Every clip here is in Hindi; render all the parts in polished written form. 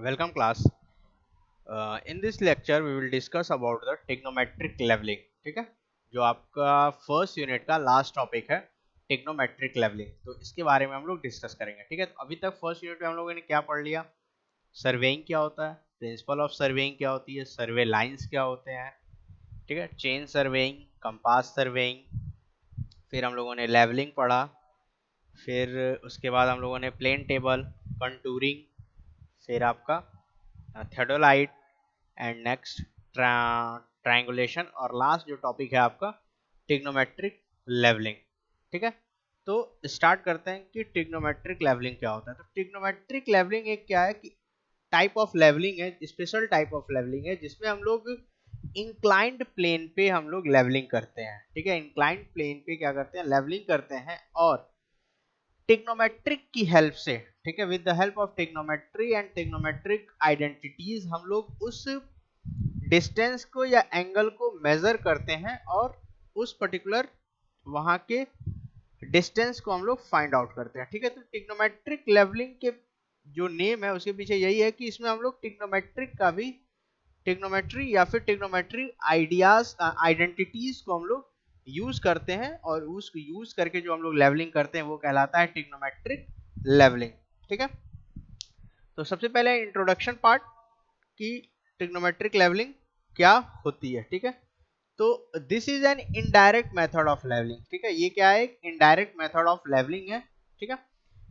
Welcome class. In this lecture we will discuss about the trigonometric leveling. ठीक है, जो आपका फर्स्ट यूनिट का लास्ट टॉपिक है ट्रिग्नोमेट्रिक लेवलिंग, तो इसके बारे में हम लोग डिस्कस करेंगे. ठीक है, तो अभी तक फर्स्ट यूनिट में हम लोगों ने क्या पढ़ लिया? सर्वेइंग क्या होता है, प्रिंसिपल ऑफ सर्वेइंग क्या होती है, सर्वे लाइंस क्या होते हैं. ठीक है, चेन सर्वेइंग, कंपास सर्वेइंग, फिर हम लोगों ने लेवलिंग पढ़ा, फिर उसके बाद हम लोगों ने प्लेन टेबल, कंटूरिंग, फिर आपका थेडोलाइट एंड नेक्स्ट ट्रायंगुलेशन, और लास्ट जो टॉपिक है आपका ट्रिग्नोमेट्रिक लेवलिंग. ठीक है, तो स्टार्ट करते हैं कि ट्रिग्नोमेट्रिक लेवलिंग क्या होता है. तो ट्रिग्नोमेट्रिक लेवलिंग एक क्या है कि टाइप ऑफ लेवलिंग है, स्पेशल टाइप ऑफ लेवलिंग है, जिसमें हम लोग इंक्लाइंड प्लेन पे हम लोग लेवलिंग करते हैं. ठीक है, इंक्लाइंड प्लेन पे क्या करते हैं, लेवलिंग करते हैं, और टिग्नोमेट्रिक की हेल्प से, ठीक है, with the help of trigonometry and trigonometric identities हम लोग उस डिस्टेंस को या एंगल को मेजर करते हैं और उस पर्टिकुलर वहां के डिस्टेंस को हम लोग फाइंड आउट करते हैं. ठीक है, तो टिग्नोमेट्रिक लेवलिंग के जो नेम है उसके पीछे यही है कि इसमें हम लोग टिग्नोमेट्रिक का भी, टिग्नोमेट्री या फिर टिग्नोमेट्री आइडियाज आइडेंटिटीज को हम लोग यूज करते हैं, और उस यूज करके जो हम लोग लेवलिंग करते हैं वो कहलाता है टिग्नोमेट्रिक लेवलिंग. ठीक है, तो सबसे पहले इंट्रोडक्शन पार्ट की ट्रिग्नोमेट्रिक लेवलिंग क्या होती है. ठीक है, तो this is an indirect method of levelling. ठीक है, ये क्या है, इनडायरेक्ट मेथड ऑफ लेवलिंग है. ठीक है,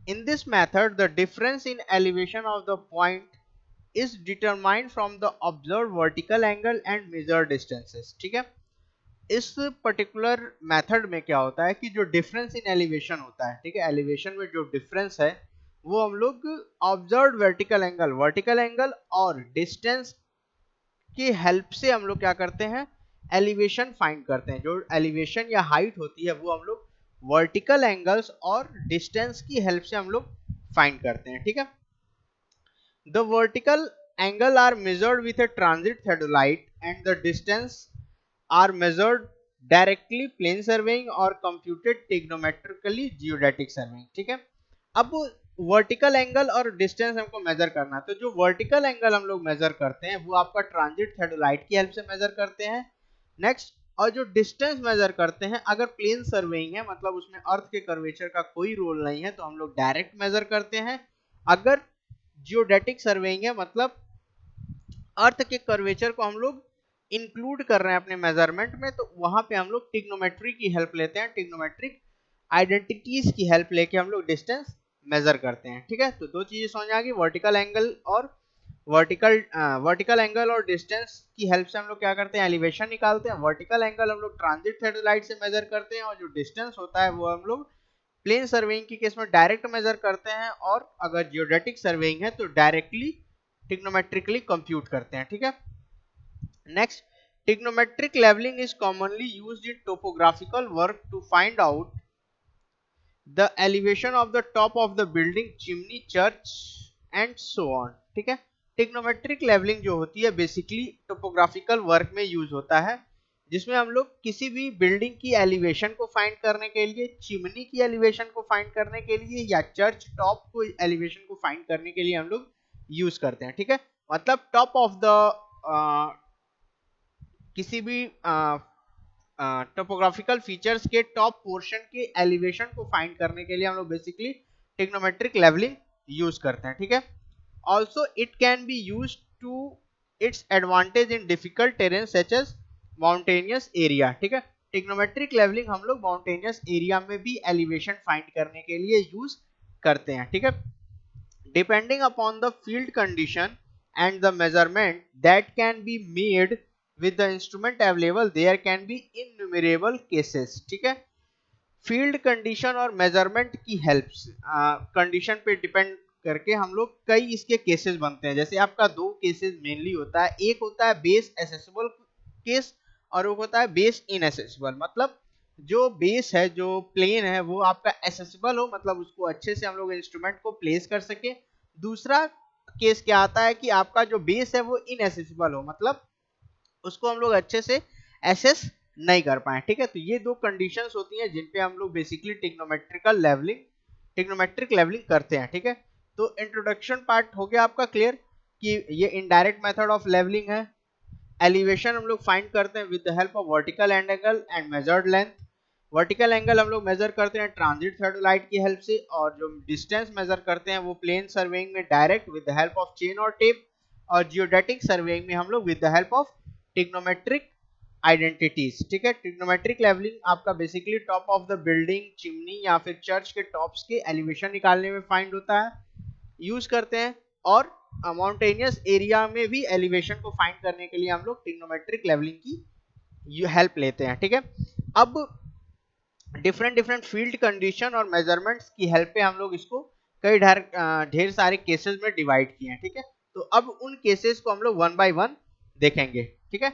in this method the difference in elevation of the point is determined from the observed vertical angle and measured distances. ठीक है, इस पर्टिकुलर मेथड में क्या होता है कि जो डिफरेंस इन एलिवेशन होता है, ठीक है, एलिवेशन में जो डिफरेंस है वो हम लोग ऑब्जर्व्ड वर्टिकल एंगल और डिस्टेंस की हेल्प से हम लोग क्या करते हैं, एलिवेशन फाइंड करते हैं. जो एलिवेशन या हाइट होती है वो हम लोग वर्टिकल एंगल्स और डिस्टेंस की हेल्प से हम लोग फाइंड करते हैं. ठीक है, the vertical angle are measured with a transit theodolite and the distance are measured directly plane surveying or computed trigonometrically geodetic surveying. ठीक है, अब वर्टिकल एंगल और डिस्टेंस हमको मेजर करना है, तो जो वर्टिकल एंगल हम लोग मेजर करते हैं वो आपका ट्रांजिट थेडोलाइट की हेल्प से मेजर करते हैं. नेक्स्ट, और जो डिस्टेंस मेजर करते हैं, अगर प्लेन सर्वेइंग है मतलब उसमें अर्थ के कर्वेचर का कोई रोल नहीं है तो हम लोग डायरेक्ट मेजर करते हैं. अगर जियोडेटिक सर्वेइंग है मतलब अर्थ के कर्वेचर को हम लोग इंक्लूड कर रहे हैं अपने मेजरमेंट में, तो वहां पे हम लोग ट्रिग्नोमेट्री की हेल्प लेते हैं, ट्रिग्नोमेट्रिक आइडेंटिटीज की हेल्प लेके हम लोग डिस्टेंस मेजर करते हैं. ठीक है, तो दो चीजें समझ आ गई, वर्टिकल एंगल और वर्टिकल एंगल और डिस्टेंस की हेल्प से हम लोग क्या करते हैं, एलिवेशन निकालते हैं. वर्टिकल एंगल हम लोग ट्रांजिट थेडोलाइट से मेजर करते हैं, और जो डिस्टेंस होता है वो हम लोग प्लेन सर्वेइंग की केस में डायरेक्ट मेजर करते हैं, और अगर जियोडेटिक सर्वेइंग है तो डायरेक्टली ट्रिग्नोमेट्रिकली कंप्यूट करते हैं. ठीक है, next, trigonometric levelling is commonly used in topographical work to find out the elevation of the top of the building, chimney, church and so on. ठीक है, ट्रिग्नोमेट्रिक लेवलिंग जो होती है बेसिकली टोपोग्राफिकल वर्क में यूज होता है, जिसमें हम लोग किसी भी बिल्डिंग की एलिवेशन को फाइंड करने के लिए, चिमनी की एलिवेशन को फाइंड करने के लिए, या चर्च टॉप को एलिवेशन को फाइंड करने के लिए हम लोग यूज करते हैं. ठीक है, मतलब टॉप ऑफ द किसी भी टोपोग्राफिकल फीचर्स के टॉप पोर्शन के एलिवेशन को फाइंड करने के लिए हम लोग बेसिकली ट्रिग्नोमेट्रिक लेवलिंग यूज करते हैं. ठीक है, also it can be use to its advantage in difficult terrain such as mountainous area. ठीक है, ट्रिग्नोमेट्रिक लेवलिंग हम लोग माउंटेनियस एरिया में भी एलिवेशन फाइंड करने के लिए यूज करते हैं. ठीक है, depending upon the field condition and the measurement that can be made with the instrument available there can be innumerable cases. ठीक है, फील्ड कंडीशन और मेजरमेंट की हेल्प कंडीशन पे डिपेंड करके हम लोग कई इसके केसेस बनते हैं. जैसे आपका दो केसेस मेनली होता है, एक होता है बेस एसेसिबल केस और एक होता है बेस इनएसेसिबल. मतलब जो बेस है, जो प्लेन है, वो आपका एसेसिबल हो, मतलब उसको अच्छे से हम लोग इंस्ट्रूमेंट को प्लेस कर सके. दूसरा केस क्या आता है कि आपका जो बेस है वो इनएसेसिबल हो, मतलब उसको हम लोग अच्छे से एसेस नहीं कर पाए. ठीक है, तो ये दो कंडीशंस होती हैं जिन पे हम लोग बेसिकली ट्रिग्नोमेट्रिक लेवलिंग करते हैं. ठीक है, तो इंट्रोडक्शन पार्ट हो गया आपका क्लियर कि ये इनडायरेक्ट मेथड ऑफ लेवलिंग है। एलिवेशन हम लोग फाइंड करते हैं with the help of vertical angle and measured length. Vertical angle हम लोग मेजर करते हैं ट्रांजिट थर्डोलाइट की हेल्प से, और जो डिस्टेंस मेजर करते हैं वो प्लेन सर्वेइंग में direct with the help of chain और टेप, और जियोडेटिक सर्वेइंग में हम लोग with the help of trigonometric identities. ठीक है, ट्रिग्नोमेट्रिक लेवलिंग आपका basically top of the building, chimney या फिर चर्च के टॉप्स के एलिवेशन निकालने में फाइंड होता है, यूज करते हैं। और माउंटेनियस एरिया में भी एलिवेशन को फाइंड करने के लिए हम लोग ट्रिग्नोमेट्रिक लेवलिंग की हेल्प लेते हैं। ठीक है, अब डिफरेंट फील्ड कंडीशन और मेजरमेंट्स की हेल्प पे हम लोग इसको कई ढेर सारे केसेस में डिवाइड किए हैं। ठीक है, तो अब उन केसेस को हम लोग वन बाय वन देखेंगे। ठीक है,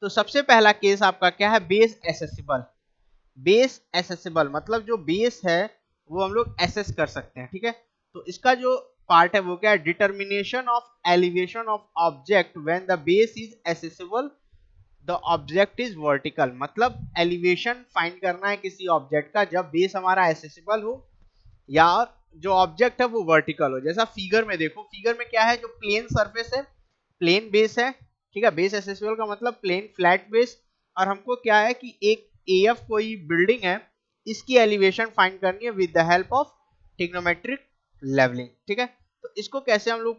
तो सबसे पहला केस आपका क्या है, बेस एसेसिबल। बेस एसेसिबल मतलब जो बेस है वो हम लोग एसेस कर सकते हैं। ठीक है, तो इसका जो पार्ट है वो क्या है, determination of elevation of object when the base is accessible the object is vertical. मतलब एलिवेशन फाइंड करना है किसी ऑब्जेक्ट का जब बेस हमारा एसेसिबल हो या जो ऑब्जेक्ट है वो वर्टिकल हो। जैसा फिगर में देखो, फिगर में क्या है, जो प्लेन सरफेस है, प्लेन बेस है। ठीक है, बेस एसेसिबल का मतलब प्लेन फ्लैट बेस, और हमको क्या है कि एक एएफ कोई बिल्डिंग है, इसकी एलिवेशन फाइंड करनी है with the help of trigonometric levelling. ठीक है, तो इसको कैसे हम लोग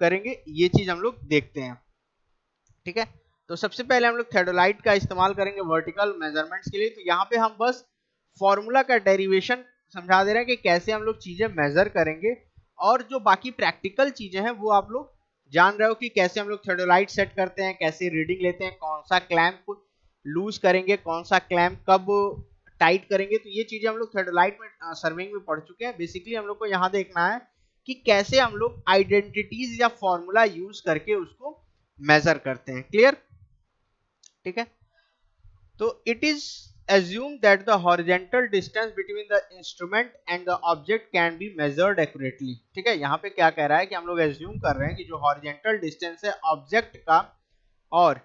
करेंगे ये चीज हम लोग देखते हैं। ठीक है, तो सबसे पहले हम लोग थेडोलाइट का इस्तेमाल करेंगे वर्टिकल मेजरमेंट्स के लिए। तो यहाँ पे हम बस फॉर्मूला का डेरिवेशन समझा दे रहे हैं कि कैसे हम लोग चीजें मेजर करेंगे, और जो बाकी प्रैक्टिकल चीजें हैं वो आप लोग जान रहे हो कि कैसे हम लोग थेडोलाइट सेट करते हैं, कैसे रीडिंग लेते हैं, कौन सा क्लैंप लूज करेंगे, कौन सा क्लैंप कब टाइट करेंगे। तो ये चीजें हम लोग थेडोलाइट में सर्विंग में पढ़ चुके हैं। बेसिकली हम लोग को यहाँ देखना है कि कैसे हम लोग आइडेंटिटीज या फॉर्मूला यूज करके उसको मेजर करते हैं। क्लियर? ठीक है, तो it is assumed that the horizontal distance between the instrument and the object can be measured accurately। ठीक है, यहाँ पे क्या कह रहा है कि हम लोग assume कर रहे हैं कि जो horizontal distance है ऑब्जेक्ट का और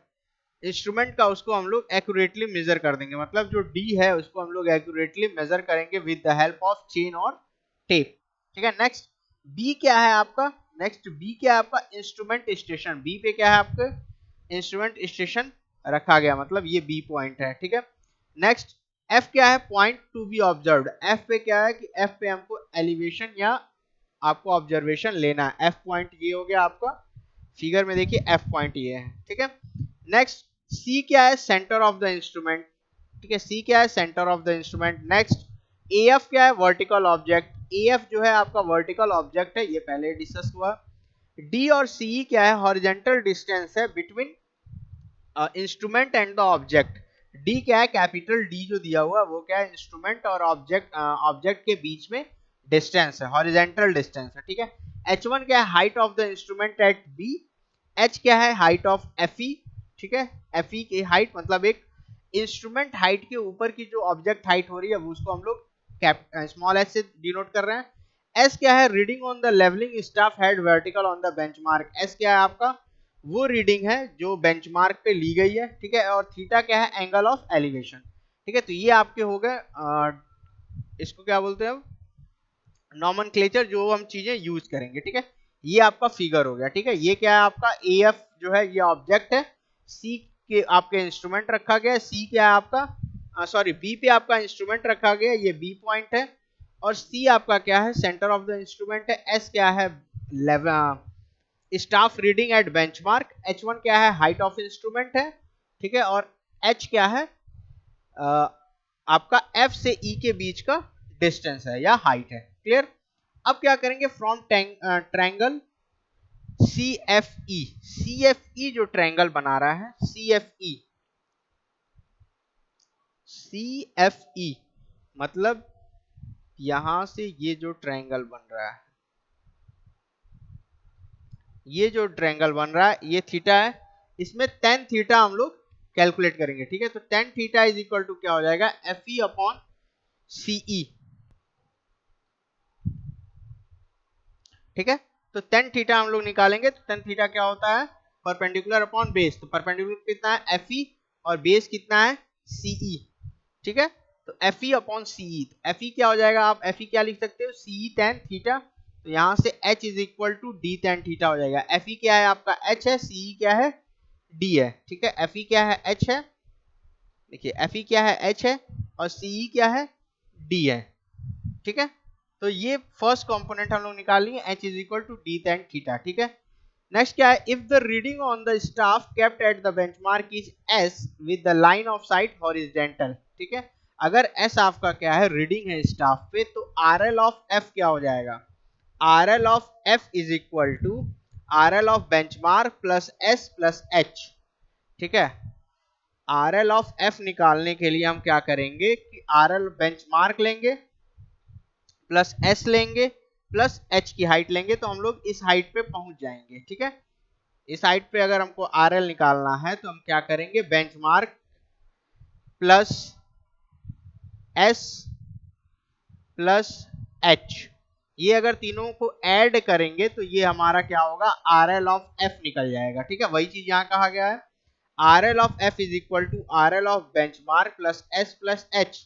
इंस्ट्रूमेंट का, उसको हम लोग एक्यूरेटली मेजर कर देंगे। मतलब जो डी है उसको हम लोग एक्यूरेटली मेजर करेंगे with the help of chain और टेप। ठीक है, नेक्स्ट बी क्या है आपका, नेक्स्ट बी क्या है आपका, इंस्ट्रूमेंट स्टेशन। बी पे क्या है आपका, इंस्ट्रूमेंट स्टेशन रखा गया, मतलब ये बी पॉइंट है। ठीक है, नेक्स्ट एफ क्या है, point to be observed. F पे क्या है कि एफ पे हमको एलिवेशन या आपको ऑब्जर्वेशन लेना है। एफ पॉइंट ये हो गया आपका, फिगर में देखिए एफ पॉइंट ये है। ठीक है, नेक्स्ट सी क्या है, सेंटर ऑफ द इंस्ट्रूमेंट। ठीक है, सी क्या है, centre of the instrument. Next AF क्या है, वर्टिकल ऑब्जेक्ट। एएफ जो है आपका वर्टिकल ऑब्जेक्ट है, ये पहले डिस्कस हुआ। डी और सी क्या है, हॉरिजॉन्टल डिस्टेंस है between instrument and the object. D क्या है, कैपिटल डी जो दिया हुआ वो क्या है, इंस्ट्रूमेंट और ऑब्जेक्ट के बीच में डिस्टेंस है, हॉरिजॉन्टल डिस्टेंस है। ठीक है, H1 क्या है, height of the instrument at B. H क्या है, हाइट ऑफ FE। ठीक है, FE की हाइट मतलब एक इंस्ट्रूमेंट हाइट के ऊपर की जो ऑब्जेक्ट हाइट हो रही है उसको हम लोग स्मॉल h से डिनोट कर रहे हैं। S क्या है, reading on the levelling staff head vertical on the benchmark. S क्या है आपका, वो रीडिंग है जो बेंचमार्क पे ली गई है। ठीक है, और थीटा क्या है, एंगल ऑफ एलिवेशन। ठीक है, तो ये आपके हो गए, इसको क्या बोलते हैं, नॉमेनक्लेचर जो हम चीजें यूज करेंगे। ठीक है, ये आपका फिगर हो गया। ठीक है, ये क्या है आपका, एएफ जो है ये ऑब्जेक्ट है, सी के आपके इंस्ट्रूमेंट रखा गया, सी क्या है आपका, सॉरी बी पे आपका इंस्ट्रूमेंट रखा गया, ये बी पॉइंट है, और सी आपका क्या है, सेंटर ऑफ द इंस्ट्रूमेंट है। एस क्या है, staff reading eight benchmark. H1 क्या है, हाइट ऑफ इंस्ट्रूमेंट है। ठीक है, और H क्या है, आपका F से E के बीच का डिस्टेंस है या हाइट है। क्लियर? अब क्या करेंगे, फ्रॉम ट्रायंगल CFE। CFE जो ट्रायंगल बना रहा है, CFE मतलब यहां से ये जो ट्रायंगल बन रहा है, ये जो ट्रायंगल बन रहा है ये थीटा है, इसमें tan थीटा हम लोग कैलकुलेट करेंगे। ठीक है, तो tan theta is equal to क्या हो जाएगा, FE अपॉन CE। ठीक है, तो tan थीटा हम लोग निकालेंगे, तो tan थीटा क्या होता है, परपेंडिकुलर अपॉन बेस। तो परपेंडिकुलर कितना है, FE, और बेस कितना है, CE। ठीक है, तो FE अपॉन CE, FE क्या हो जाएगा, आप FE क्या लिख सकते हो, CE tan थीटा। तो यहाँ से h is equal to D tan theta हो जाएगा। एफ ई क्या है आपका h है, सी ई क्या है d है, ठीक है। एफ ई क्या है h है, देखिए एफ ई क्या है h है और सी ई क्या है d है, ठीक है। तो ये फर्स्ट कंपोनेंट हम लोग निकाल लिए, h is equal to D tan theta, ठीक है। नेक्स्ट क्या है, if the reading on the staff kept at the benchmark is s with the line of sight horizontal, ठीक है। अगर s आपका क्या है रीडिंग है स्टाफ पे, तो RL ऑफ f क्या हो जाएगा, RL of f is equal to RL of benchmark plus s plus h, ठीक है। RL ऑफ f निकालने के लिए हम क्या करेंगे कि RL बेंचमार्क लेंगे प्लस s लेंगे प्लस h की हाइट लेंगे, तो हम लोग इस हाइट पे पहुंच जाएंगे, ठीक है। इस हाइट पे अगर हमको RL निकालना है तो हम क्या करेंगे, benchmark plus s plus h, ये अगर तीनों को ऐड करेंगे तो ये हमारा क्या होगा, RL ऑफ f निकल जाएगा, ठीक है। वही चीज यहाँ कहा गया है, RL of f is equal to RL of benchmark plus s plus h।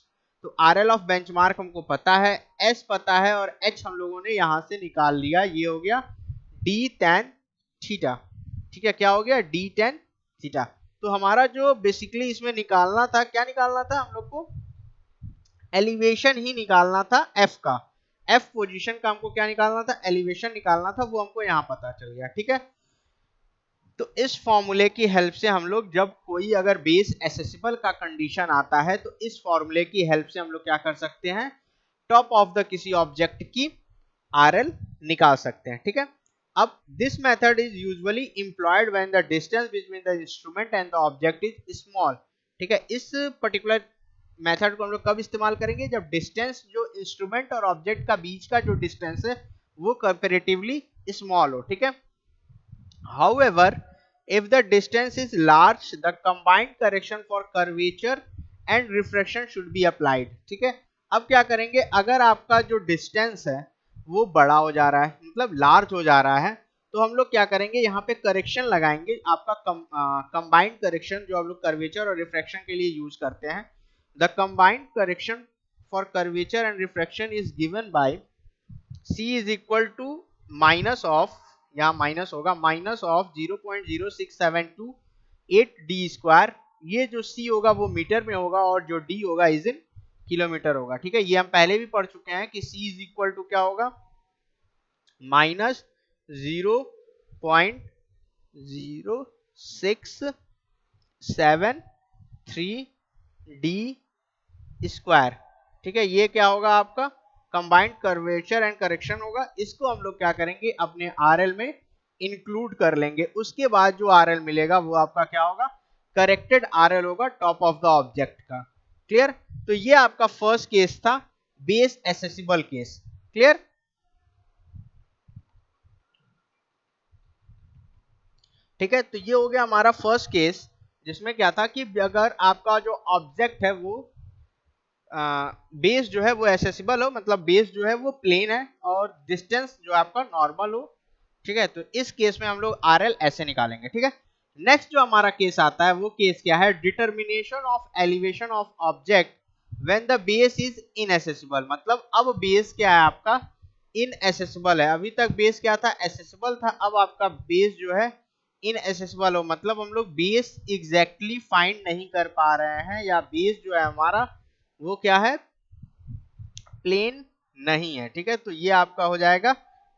तो RL ऑफ बेंचमार्क हमको पता है, s पता है और h हम लोगों ने यहां से निकाल लिया, ये हो गया d tan थीटा, ठीक है। क्या हो गया, d tan थीटा। तो हमारा जो बेसिकली इसमें निकालना था, क्या निकालना था हम लोग को, एलिवेशन ही निकालना था f का, f पोजीशन का हमको क्या निकालना था, एलिवेशन निकालना था, वो हमको यहाँ पता चल गया, ठीक है। तो इस फॉर्मूले की हेल्प से हम लोग जब कोई अगर बेस एसेसिबल का कंडीशन आता है तो इस फॉर्मूले की हेल्प से हम लोग क्या कर सकते हैं, टॉप ऑफ द किसी ऑब्जेक्ट की RL निकाल सकते हैं, ठीक है। अब this method is usually employed when the distance between the instrument and the object is small, ठीक है। इस पर्टिकुलर मेथड को हम लोग कब इस्तेमाल करेंगे, जब डिस्टेंस जो इंस्ट्रूमेंट और ऑब्जेक्ट का बीच का जो डिस्टेंस है वो कंपैरेटिवली स्मॉल हो, ठीक है। However, if the distance is large, the combined correction for curvature and refraction should be applied, ठीक है। अब क्या करेंगे, अगर आपका जो डिस्टेंस है वो बड़ा हो जा रहा है, मतलब लार्ज हो जा रहा है, तो हम लोग क्या करेंगे, यहाँ पे करेक्शन लगाएंगे, आपका कंबाइंड करेक्शन जो हम लोग कर्वेचर और रिफ्रैक्शन के लिए यूज करते हैं। The combined correction for curvature and refraction is given by C is equal to minus of, यहाँ माइनस होगा, माइनस ऑफ 0.0672 डी स्क्वायर, ये जो C होगा वो मीटर में होगा और जो D होगा इज इन किलोमीटर होगा, ठीक है। ये हम पहले भी पढ़ चुके हैं कि C इज इक्वल टू क्या होगा, माइनस 0.0673 डी स्क्वायर, ठीक है। ये क्या होगा आपका कंबाइंड कर्वेचर एंड करेक्शन होगा, इसको हम लोग क्या करेंगे, अपने RL में इंक्लूड कर लेंगे। उसके बाद जो RL मिलेगा वो आपका क्या होगा, करेक्टेड RL होगा टॉप ऑफ द ऑब्जेक्ट का, क्लियर। तो ये आपका फर्स्ट केस था, बेस एसेसिबल केस, क्लियर। ठीक है, तो ये हो गया हमारा फर्स्ट केस, जिसमें क्या था कि अगर आपका जो ऑब्जेक्ट है वो बेस जो है वो एसेसिबल हो, मतलब बेस जो है वो प्लेन है और डिस्टेंस जो आपका नॉर्मल हो, ठीक है। तो इस केस में हम लोग RL ऐसे निकालेंगे, ठीक है। नेक्स्ट जो हमारा केस आता है वो केस क्या है, determination of elevation of object when the base is इनएसेसिबल, मतलब अब बेस क्या है आपका, इनएसेसिबल है। अभी तक बेस क्या था, एसेसिबल था, अब आपका बेस जो है इनएसेसिबल हो, मतलब हम लोग बेस एग्जैक्टली फाइंड नहीं कर पा रहे हैं, या बेस जो है हमारा वो क्या है, प्लेन नहीं है, ठीक है। तो ये आपका हो जाएगा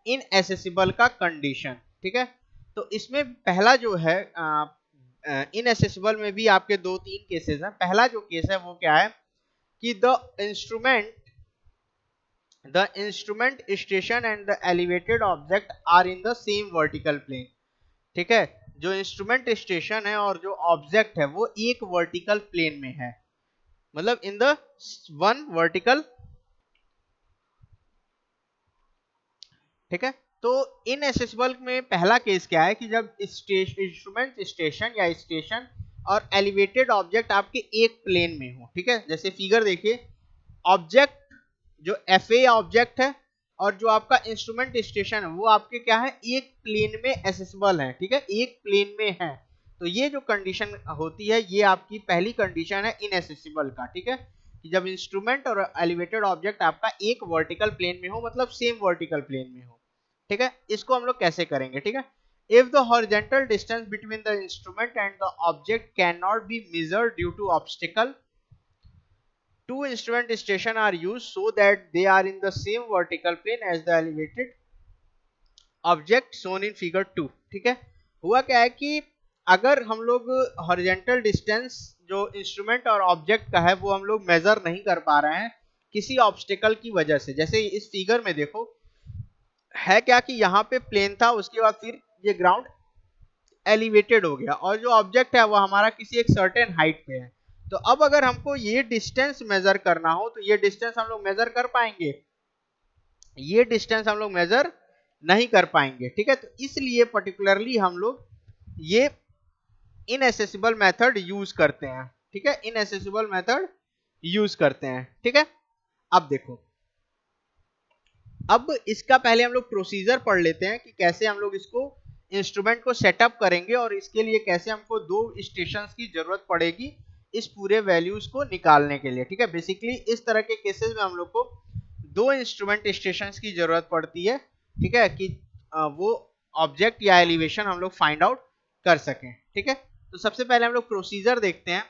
इनएसेसिबल का कंडीशन, ठीक है। तो इसमें पहला जो है इनएसेसिबल में भी आपके दो तीन केसेस हैं। पहला जो केस है वो क्या है कि the instrument station and the elevated object are in the same vertical plane, ठीक है। जो इंस्ट्रूमेंट स्टेशन है और जो ऑब्जेक्ट है वो एक वर्टिकल प्लेन में है, मतलब इन द वन वर्टिकल, ठीक है। तो इनएसेसिबल में पहला केस क्या है कि जब इंस्ट्रूमेंट स्टेशन या स्टेशन और एलिवेटेड ऑब्जेक्ट आपके एक प्लेन में हो, ठीक है। जैसे फिगर देखिए, ऑब्जेक्ट जो FA ऑब्जेक्ट है और जो आपका इंस्ट्रूमेंट स्टेशन है वो आपके क्या है, एक प्लेन में एसेसिबल है, ठीक है, एक प्लेन में है। तो ये जो कंडीशन होती है ये आपकी पहली कंडीशन है इनएसेसिबल का, ठीक है, कि जब इंस्ट्रूमेंट और एलिवेटेड ऑब्जेक्ट आपका एक वर्टिकल प्लेन में हो, मतलब सेम वर्टिकल प्लेन में हो। ठीक है, इसको हम लोग कैसे करेंगे, ठीक है। If the horizontal distance between the instrument and the object can not be measured due to obstacle, two instrument station are used so that they are in the same vertical plane as the elevated object shown in figure 2। ठीक है, हुआ क्या है कि अगर हम लोग हॉरिजॉन्टल डिस्टेंस जो इंस्ट्रूमेंट और ऑब्जेक्ट का है वो हम लोग मेजर नहीं कर पा रहे हैं किसी ऑब्स्टिकल की वजह से, जैसे इस फिगर में देखो है क्या कि यहाँ पे प्लेन था, उसके बाद फिर ये ग्राउंड एलिवेटेड हो गया और जो ऑब्जेक्ट है वो हमारा किसी एक सर्टेन हाइट पे है। तो अब अगर हमको ये डिस्टेंस मेजर करना हो तो ये डिस्टेंस हम लोग मेजर कर पाएंगे, ये डिस्टेंस हम लोग मेजर नहीं कर पाएंगे। ठीक है, तो इसलिए पर्टिकुलरली हम लोग ये इनएसेसिबल मेथड यूज करते हैं। ठीक है, इनएसेसिबल मेथड यूज करते हैं। ठीक है, अब देखो, अब इसका पहले हम लोग प्रोसीजर पढ़ लेते हैं कि कैसे हम लोग इसको इंस्ट्रूमेंट को सेटअप करेंगे और इसके लिए कैसे हमको दो स्टेशंस की जरूरत पड़ेगी इस पूरे वैल्यूज को निकालने के लिए। ठीक है, बेसिकली इस तरह के केसेस में हम लोग को दो इंस्ट्रूमेंट स्टेशंस की जरूरत पड़ती है। ठीक है, कि वो ऑब्जेक्ट या एलिवेशन हम लोग फाइंड आउट कर सकें। ठीक है, तो सबसे पहले हम लोग प्रोसीजर देखते हैं।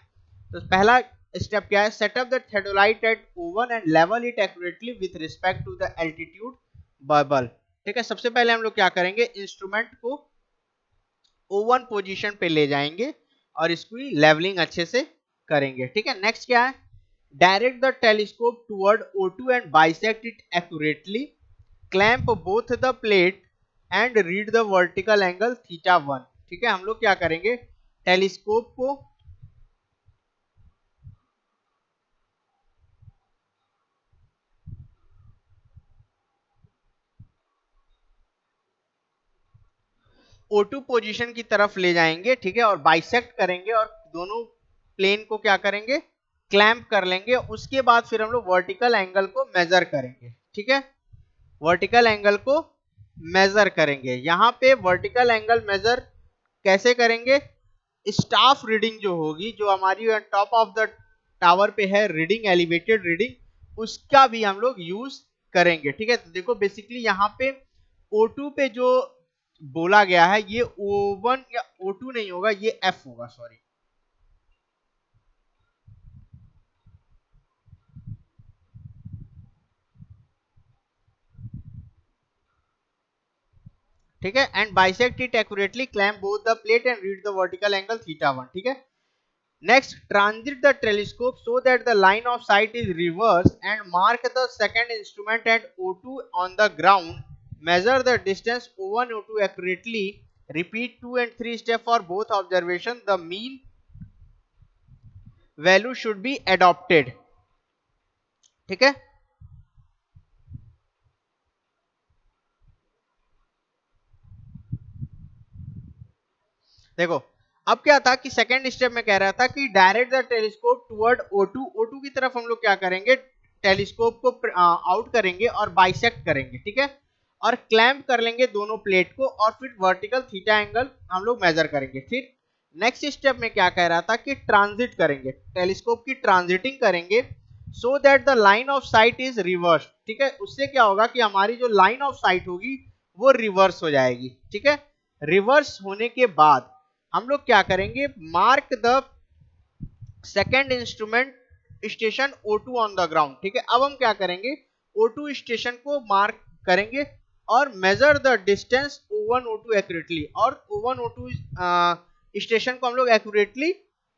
तो पहला स्टेप क्या है, setup the theodolite at O1 and level it accurately with respect to the altitude bubble. ठीक है, सबसे पहले हम लोग क्या करेंगे, इंस्ट्रूमेंट को O1 पोजीशन पे ले जाएंगे और इसकी लेवलिंग अच्छे से करेंगे। ठीक है, नेक्स्ट क्या है, direct the telescope toward O2 and bisect it accurately, clamp both the plate and read the vertical angle θ1। ठीक है, हम लोग क्या करेंगे, टेलीस्कोप को O2 पोजीशन की तरफ ले जाएंगे। ठीक है, और बाइसेक्ट करेंगे और दोनों प्लेन को क्या करेंगे, क्लैंप कर लेंगे। उसके बाद फिर हम लोग वर्टिकल एंगल को मेजर करेंगे। ठीक है, वर्टिकल एंगल को मेजर करेंगे। यहां पे वर्टिकल एंगल मेजर कैसे करेंगे, स्टाफ रीडिंग जो होगी, जो हमारी टॉप ऑफ द टावर पे है रीडिंग, एलिवेटेड रीडिंग, उसका भी हम लोग यूज करेंगे। ठीक है, तो देखो बेसिकली यहाँ पे O2 पे जो बोला गया है ये O1 या O2 नहीं होगा, ये F होगा, सॉरी। ठीक है, and bisect it accurately, clamp both the plate and read the vertical angle θ1। ठीक है, next transit the telescope so that the line of sight is reverse and mark the second instrument at O2 on the ground, measure the distance O1 O2 accurately, repeat 2 and 3 step for both observation, the mean value should be adopted। ठीक है, देखो अब क्या था कि सेकंड स्टेप में कह रहा था कि direct the telescope toward O2, O2 की तरफ हम लोग क्या करेंगे, टेलीस्कोप को आउट करेंगे और बाइसेक्ट करेंगे। ठीक है, और क्लैंप कर लेंगे दोनों प्लेट को और फिर वर्टिकल थीटा एंगल हम लोग मेजर करेंगे। फिर नेक्स्ट स्टेप में क्या कह रहा था कि ट्रांजिट करेंगे, टेलीस्कोप की ट्रांजिटिंग करेंगे सो that the line of sight is reverse. ठीक है, उससे क्या होगा कि हमारी जो लाइन ऑफ साइट होगी वो रिवर्स हो जाएगी। ठीक है, रिवर्स होने के बाद हम लोग क्या करेंगे, mark the second instrument station O2 on the ground. ठीक है, अब हम क्या करेंगे, O2 स्टेशन को मार्क करेंगे और measure the distance O1 O2 accurately, और O1 O2 स्टेशन को हम लोग एक्यूरेटली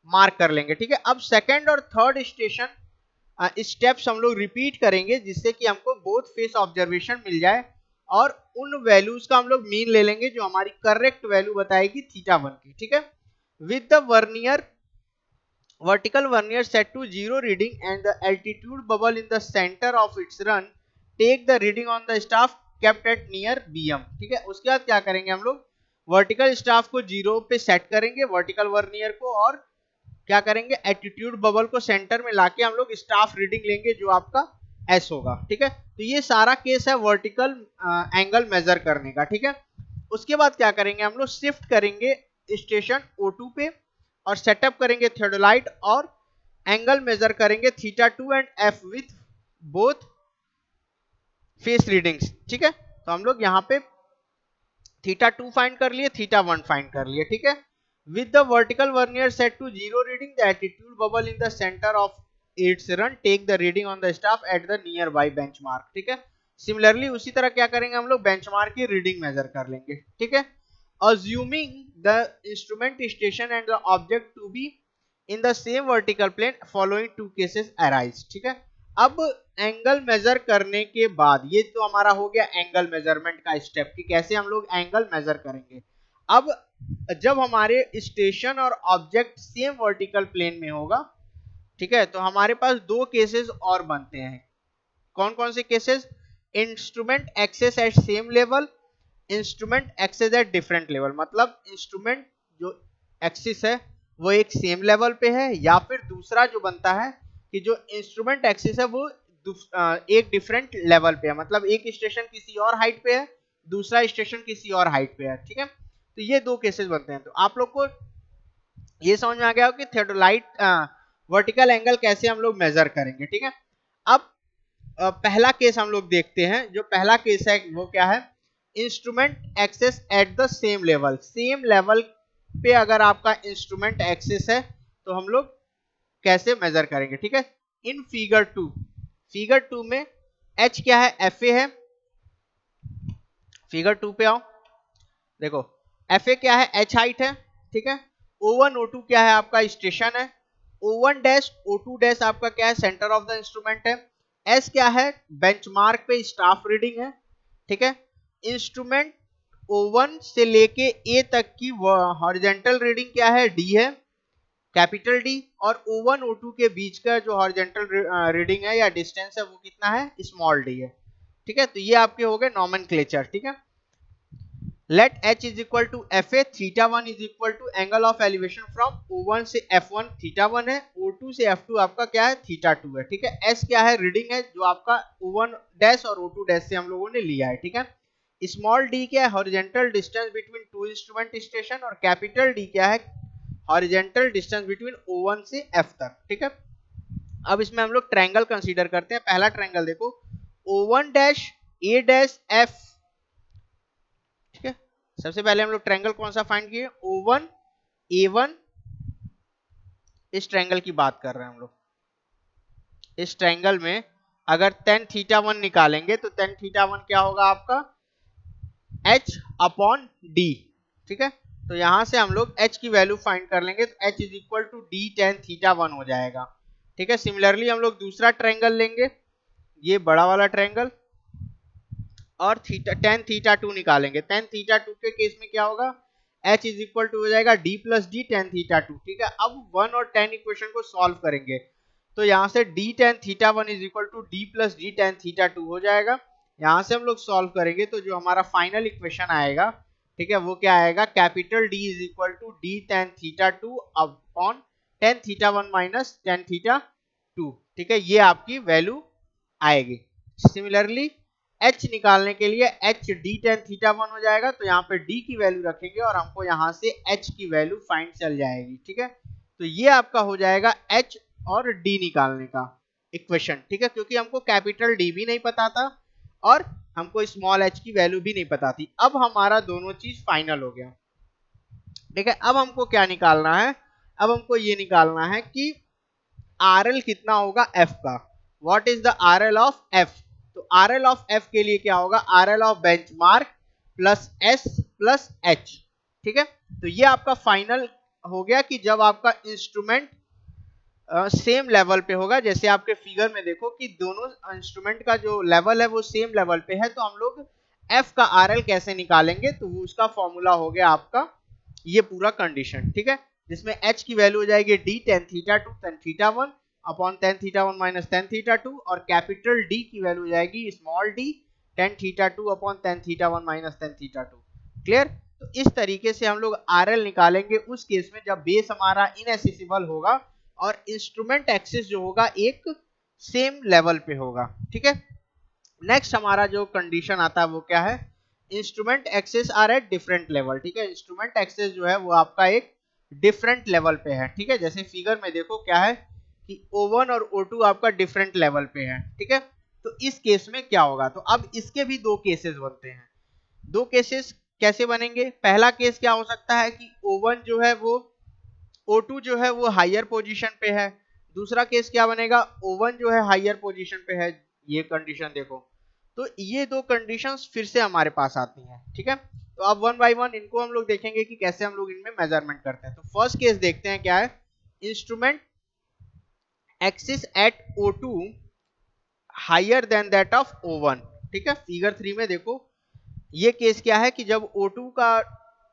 मार्क कर लेंगे। ठीक है, अब सेकंड और थर्ड स्टेशन स्टेप्स हम लोग रिपीट करेंगे जिससे कि हमको बोथ फेस ऑब्जर्वेशन मिल जाए और उन वैल्यूज का हम लोग मीन ले लेंगे जो हमारी करेक्ट वैल्यू बताएगी θ1 की। ठीक है, with the vernier vertical vernier set to 0 reading and the altitude bubble in the center of its run, take the reading on the staff kept at near BM। ठीक है, उसके बाद क्या करेंगे, हम लोग वर्टिकल स्टाफ को 0 पे सेट करेंगे, वर्टिकल वर्नियर को, और क्या करेंगे, एटीट्यूड बबल को सेंटर में लाके हम लोग स्टाफ रीडिंग लेंगे जो आपका S होगा। ठीक है, तो ये सारा केस है वर्टिकल एंगल मेजर करने का। ठीक है, उसके बाद क्या करेंगे, हम लोग शिफ्ट करेंगे स्टेशन O2 पे और सेटअप करेंगे थियोडोलाइट और एंगल मेजर करेंगे θ2 and F with both face readings. ठीक है, तो हम लोग यहाँ पे थीटा 2 फाइंड कर लिए, थीटा 1 फाइंड कर लिए, ठीक है। With the vertical vernier set to 0 reading, the attitude bubble in the centre of its run take the reading on the staff at the nearby benchmark, ठीक है। सिमिलरली उसी तरह क्या करेंगे हम लोग, बेंचमार्क की रीडिंग मेजर कर लेंगे, ठीक है। assuming the instrument station and the object to be in the same vertical plane, following two cases arise, ठीक है। अब एंगल मेजर करने के बाद, ये तो हमारा हो गया एंगल मेजरमेंट का स्टेप कि कैसे हम लोग एंगल मेजर करेंगे। अब जब हमारे स्टेशन और ऑब्जेक्ट सेम वर्टिकल प्लेन में होगा, ठीक है, तो हमारे पास दो केसेस और बनते हैं। कौन कौन से cases? Instrument axes at same level, instrument axes at different level, मतलब इंस्ट्रूमेंट जो एक्सिस है वो एक सेम लेवल पे है, या फिर दूसरा जो बनता है कि जो इंस्ट्रूमेंट एक्सिस है वो एक डिफरेंट लेवल पे है, मतलब एक स्टेशन किसी और हाइट पे है, दूसरा स्टेशन किसी और हाइट पे है, ठीक है। तो ये दो केसेस बनते हैं। तो आप लोग को ये समझ में आ गया हो कि थियोडोलाइट वर्टिकल एंगल कैसे हम लोग मेजर करेंगे, ठीक है। अब पहला केस हम लोग देखते हैं। जो पहला केस है वो क्या है? Instrument axes at the same level, same level पे अगर आपका इंस्ट्रूमेंट एक्सेस है तो हम लोग कैसे मेजर करेंगे, ठीक है। इन फिगर टू में एच क्या है? एफ ए है। फिगर 2 पे आओ, देखो एफ ए क्या है? एच हाइट है, ठीक है। O1 O2 क्या है? आपका स्टेशन है। O1 डैश O2 डैश आपका क्या है? सेंटर ऑफ द इंस्ट्रूमेंट है। एस क्या है? बेंचमार्क पे स्टाफ रीडिंग है, ठीक है। इंस्ट्रूमेंट O1 से लेके A तक की हॉरिजॉन्टल रीडिंग क्या है? D है, कैपिटल डी। और O1 O2 के बीच का जो हॉरिजॉन्टल रीडिंग है या डिस्टेंस है वो कितना है? स्मॉल d है, ठीक है। तो ये आपके हो गए नॉमेनक्लेचर, ठीक है। Let h is equal to F A, theta 1 is equal to angle of elevation from O1 से F1 थीटा 1 है, O2 से F2 आपका क्या है? थीटा 2 है, ठीक है। s क्या है? रीडिंग है जो आपका O1 डैश और O2 डैश से हम लोगों ने लिया है, ठीक है। स्मॉल d क्या है? Horizontal distance between two instrument station. और कैपिटल D क्या है? हॉरिजॉन्टल डिस्टेंस बिटवीन O1 से F तक, ठीक है। अब इसमें हम लोग ट्रायंगल कंसीडर करते हैं। पहला ट्रायंगल देखो, O1 dash A dash F, ठीक है। सबसे पहले हम लोग ट्रायंगल कौन सा फाइंड किए? O1 A1। इस ट्रायंगल की बात कर रहे हैं हम लोग। इस ट्रायंगल में अगर tan थीटा 1 निकालेंगे तो tan थीटा 1 क्या होगा आपका? H अपॉन D, ठीक है। तो यहां से हम लोग H की वैल्यू फाइंड कर लेंगे, तो H is equal to D tan theta 1 हो जाएगा, ठीक है। सिमिलरली हम लोग दूसरा ट्रायंगल लेंगे, ये बड़ा वाला ट्रायंगल, और tan थीटा 2 निकालेंगे। tan थीटा 2 के केस में क्या होगा? H इज इक्वल टू हो जाएगा D plus D tan theta 2, ठीक है। अब 1 और tan इक्वेशन को सॉल्व करेंगे तो यहां से D tan theta 1 is equal to D plus D tan theta 2 हो जाएगा। यहां से हम लोग सॉल्व करेंगे तो जो हमारा फाइनल इक्वेशन आएगा, ठीक है, वो क्या आएगा? Capital D is equal to D tan theta 2 upon tan theta 1 minus tan theta 2, ठीक है। ये आपकी वैल्यू आएगी। सिमिलरली H निकालने के लिए H D tan थीटा 1 हो जाएगा, तो यहाँ पे D की वैल्यू रखेंगे और हमको यहाँ से H की वैल्यू फाइंड चल जाएगी, ठीक है। तो ये आपका हो जाएगा H और D निकालने का इक्वेशन, ठीक है, क्योंकि हमको कैपिटल D भी नहीं पता था और हमको स्मॉल h की वैल्यू भी नहीं पता थी। अब हमारा दोनों चीज फाइनल हो गया, ठीक है। अब हमको क्या निकालना है? अब हमको ये निकालना है कि RL कितना होगा F का। What is the RL of F? तो RL ऑफ F के लिए क्या होगा? RL of benchmark plus S plus H, ठीक है। तो ये आपका फाइनल हो गया कि जब आपका इंस्ट्रूमेंट सेम लेवल पे होगा, जैसे आपके फिगर में देखो कि दोनों इंस्ट्रूमेंट का जो लेवल है वो सेम लेवल पे है, तो हम लोग F का RL कैसे निकालेंगे? तो उसका फॉर्मूला हो गया आपका ये पूरा कंडीशन, ठीक है, जिसमें H की वैल्यू हो जाएगी D tan theta 2 tan theta 1 upon tan theta 1 minus tan theta 2, और कैपिटल D की वैल्यू हो जाएगी small d tan theta 2 upon tan theta 1 minus tan theta 2। Clear? तो इस तरीके से हम लोग RL निकालेंगे उस केस में जब बेस हमारा इनएक्सेसिबल होगा और इंस्ट्रूमेंट एक्सिस जो होगा एक सेम लेवल पे होगा, ठीक है। नेक्स्ट हमारा जो कंडीशन आता है वो क्या है? Instrument axis are at different level, ठीक है। इंस्ट्रूमेंट एक्सिस जो है वो आपका एक डिफरेंट लेवल पे है, ठीक है। जैसे फिगर में देखो क्या है कि O1 और O2 आपका डिफरेंट लेवल पे है, ठीक है। तो इस केस में क्या होगा? तो अब इसके भी दो केसेस बनते हैं। दो केसेस कैसे बनेंगे? पहला केस क्या हो सकता है कि O1 जो है वो O2 जो है वो हायर पोजीशन पे है। दूसरा केस क्या बनेगा? O1 जो है हायर पोजीशन पे है। ये कंडीशन देखो, तो ये दो कंडीशंस फिर से हमारे पास आती हैं। ठीक है, तो अब वन बाय वन इनको हम लोग देखेंगे कि कैसे हम लोग इनमें मेजरमेंट करते हैं। तो फर्स्ट केस देखते हैं क्या है। Instrument axis at O2 higher than that of O1। ठीक है, फिगर 3 में देखो ये केस क्या है कि जब O2 का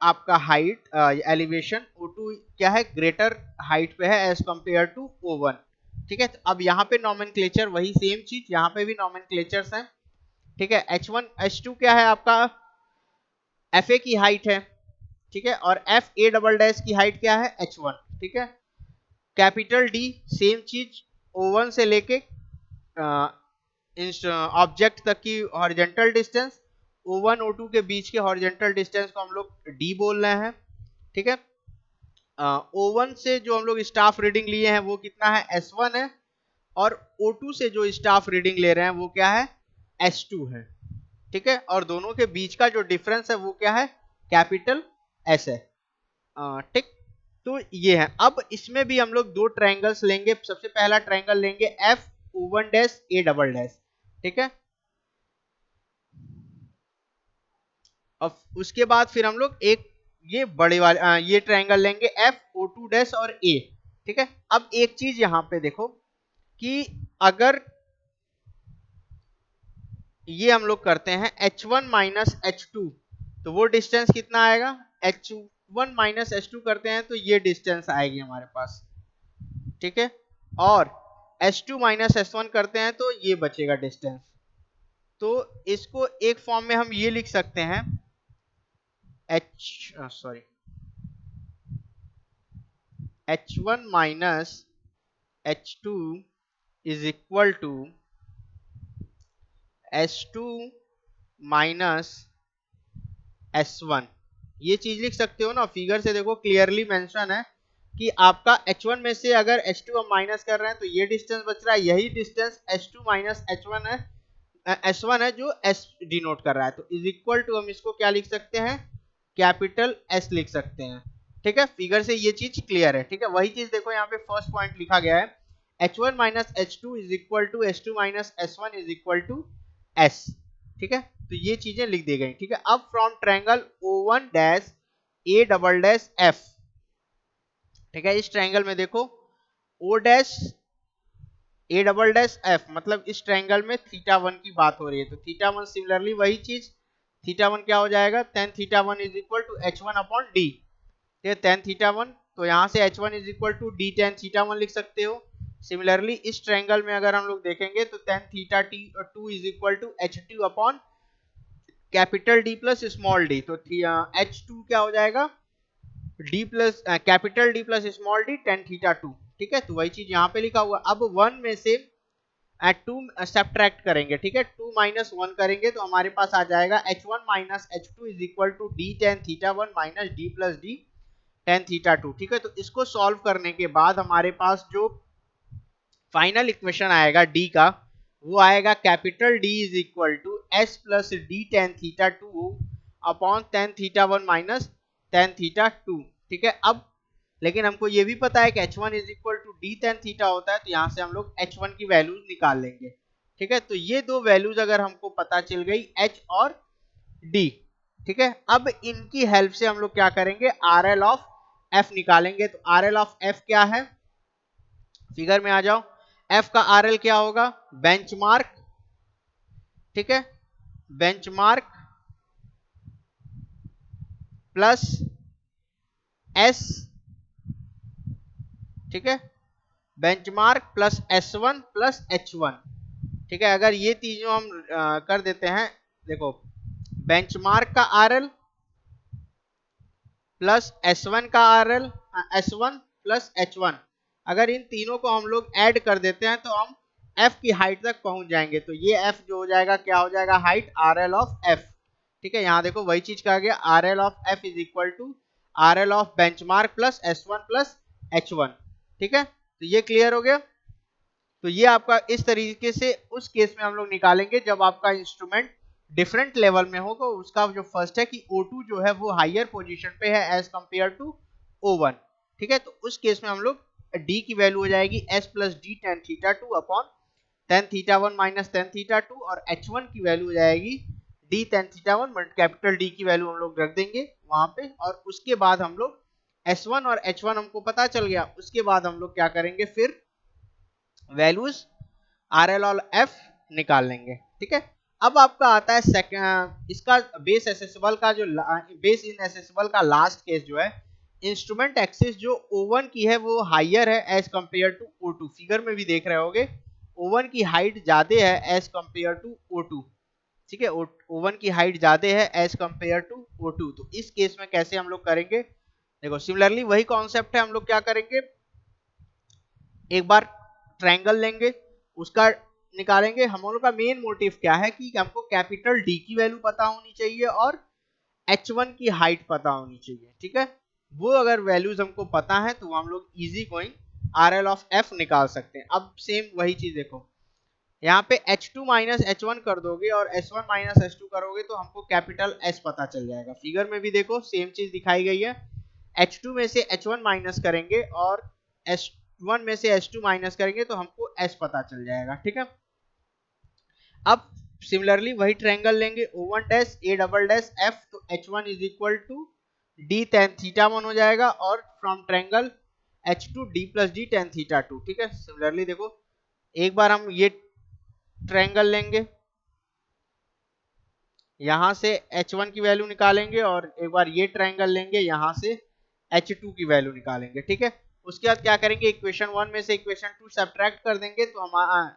आपका हाइट एलिवेशन O2 क्या है, ग्रेटर हाइट पे है एज कंपेयर टू O1। ठीक है, तो अब यहाँ पे नॉमेनक्लेचर वही सेम चीज, यहाँ पे भी नॉमेनक्लेचर्स हैं। ठीक है, H1 H2 क्या है आपका, FA की हाइट है। ठीक है, और FA डबल डैश की हाइट क्या है, H1। ठीक है, कैपिटल D सेम चीज, O1 से लेके ऑब्जेक्ट तक की हॉरिजॉन्टल डिस्टेंस, O1 O2 के बीच के हॉरिजॉन्टल डिस्टेंस को हम लोग D बोल रहे हैं। ठीक है, O1 से जो हम लोग स्टाफ रीडिंग लिए हैं वो कितना है, S1 है, और O2 से जो स्टाफ रीडिंग ले रहे हैं वो क्या है, S2 है। ठीक है, और दोनों के बीच का जो डिफरेंस है वो क्या है, कैपिटल S है। ठीक, तो ये है। अब इसमें भी हम लोग दो ट्रायंगल्स लेंगे। सबसे पहला ट्रायंगल लेंगे FO1 dash A double dash. ठीक है, अब उसके बाद फिर हम लोग एक ये बड़े वाले ये ट्रायंगल लेंगे FO2 डैश और A। ठीक है, अब एक चीज यहां पे देखो कि अगर ये हम लोग करते हैं H1 माइनस H2, तो वो डिस्टेंस कितना आएगा, H1 माइनस H2 करते हैं तो ये डिस्टेंस आएगी हमारे पास। ठीक है, और H2 माइनस H1 करते हैं तो ये बचेगा डिस्टेंस। तो इसको एक फॉर्म में हम ये लिख सकते हैं H1 minus H2 is equal to H2 minus S1। ये चीज लिख सकते हो ना, फिगर से देखो क्लियरली मेंशन है कि आपका H1 में से अगर H2 हम माइनस कर रहे हैं तो ये डिस्टेंस बच रहा है, यही डिस्टेंस H2 माइनस H1 है, S1 है जो S डिनोट कर रहा है। तो इज इक्वल टू हम इसको क्या लिख सकते हैं, कैपिटल S लिख सकते हैं। ठीक है, फिगर से ये चीज क्लियर है। ठीक है, वही चीज देखो यहाँ पे फर्स्ट पॉइंट लिखा गया है, H1 minus H2 is equal to H2 minus S1 is equal to S। ठीक है, तो ये चीजें लिख दी गई। ठीक है, अब from triangle O1 dash A double dash F। ठीक है, इस ट्रायंगल में देखो O dash A double dash F, मतलब इस ट्रायंगल में θ1 की बात हो रही है। तो θ1 सिमिलरली वही चीज, θ1 क्या हो जाएगा, tan θ1 is equal to H1 upon D। ठीक है, tan θ1, तो यहां से H1 is equal to D tan θ1 लिख सकते हो। सिमिलरली इस ट्रायंगल में अगर हम लोग देखेंगे तो tan θ2 is equal to H2 upon capital D plus small d। तो H2 क्या हो जाएगा, D plus capital D plus small d tan θ2। ठीक है, तो वही चीज यहाँ पे लिखा हुआ। अब 1 में से 2 सब्ट्रैक्ट करेंगे। ठीक है, 2 माइनस 1 करेंगे तो हमारे पास आ जाएगा H1 minus H2 is equal to D tan θ1 minus D plus D tan θ2। ठीक है, तो इसको सॉल्व करने के बाद हमारे पास जो फाइनल इक्वेशन आएगा D का, वो आएगा capital D is equal to S plus D tan θ2 upon tan θ1 minus tan θ2। ठीक है, अब लेकिन हमको ये भी पता है कि H1 is equal to D tan θ होता है, तो यहाँ से हम लोग H1 की वैल्यूज निकाल लेंगे। ठीक है, तो ये दो वैल्यूज अगर हमको पता चल गई H और D। ठीक है, अब इनकी हेल्प से हम लोग क्या करेंगे, RL ऑफ F निकालेंगे। तो RL ऑफ F क्या है, फिगर में आ जाओ। F का RL क्या होगा, बेंचमार्क। ठीक है, बेंचमार्क प्लस S। ठीक है, benchmark plus S1 plus H1। ठीक है, अगर ये तीनों हम कर देते हैं, देखो बेंचमार्क का RL प्लस S1 का RL, S1 प्लस H1, अगर इन तीनों को हम लोग ऐड कर देते हैं तो हम F की हाइट तक पहुंच जाएंगे। तो ये F जो हो जाएगा क्या हो जाएगा, हाइट RL ऑफ F। ठीक है, यहाँ देखो वही चीज कहा गया, RL of F is equal to RL of benchmark plus S1 plus H1। ठीक है, तो ये क्लियर हो गया। तो ये आपका इस तरीके से उस केस में हम लोग निकालेंगे जब आपका इंस्ट्रूमेंट डिफरेंट लेवल में होगा उसका जो फर्स्ट है कि O2 जो है वो हायर पोजीशन पे है एज कंपेयर टू O1, ठीक है। तो उस केस में हम लोग D की वैल्यू हो जाएगी S plus D tan theta two upon ten theta one minus tan theta two, और H1 की वैल्यू हो जाएगी D ten theta one, capital D की वैल्यू हम लोग रख देंगे वहां पे, और उसके बाद हम लोग S1 और H1 हमको पता चल गया, उसके बाद हम लोग क्या करेंगे फिर वैल्यूज RL और F निकाल लेंगे, ठीक है। अब आपका आता है इसका बेस एसेसिबल का जो बेस इन एसेसिबल का लास्ट केस जो है, इंस्ट्रूमेंट एक्सिस जो O1 की है वो हाइयर है as compare to O2, figure में भी देख रहे होगे O1 की हाइट ज्यादा है एज कंपेयर टू O2, ठीक है। O1 की हाइट ज्यादा है एज कंपेयर टू O2। तो इस केस में कैसे हम लोग करेंगे, देखो सिमिलरली वही कॉन्सेप्ट है, हम लोग क्या करेंगे, एक बार ट्रायंगल लेंगे उसका निकालेंगे। हम लोग का मेन मोटिव क्या है कि हमको कैपिटल डी की वैल्यू पता होनी चाहिए और H1 की हाइट पता होनी चाहिए, ठीक है। वो अगर वैल्यूज हमको पता है तो हम लोग easy going RL of F निकाल सकते हैं। अब सेम वही चीज देखो, यहाँ पे H2 माइनस H1 कर दोगे और S1 माइनस H2 करोगे तो हमको कैपिटल S पता चल जाएगा। फिगर में भी देखो सेम चीज दिखाई गई है, H2 में से H1 माइनस करेंगे और S1 में से H2 माइनस करेंगे तो हमको S पता चल जाएगा, ठीक है। अब सिमिलरली वही ट्रायंगल लेंगे O1 dash A double dash F, तो H1 is equal to D tan theta one हो जाएगा, और from triangle H2 D plus D tan theta two, ठीक है। सिमिलरली देखो एक बार हम ये ट्रायंगल लेंगे, यहां से H1 की वैल्यू निकालेंगे, और एक बार ये ट्रायंगल लेंगे यहां से H2 की वैल्यू निकालेंगे, ठीक है। उसके बाद क्या करेंगे, इक्वेशन 1 में से इक्वेशन 2 सब्ट्रैक्ट कर देंगे, तो हम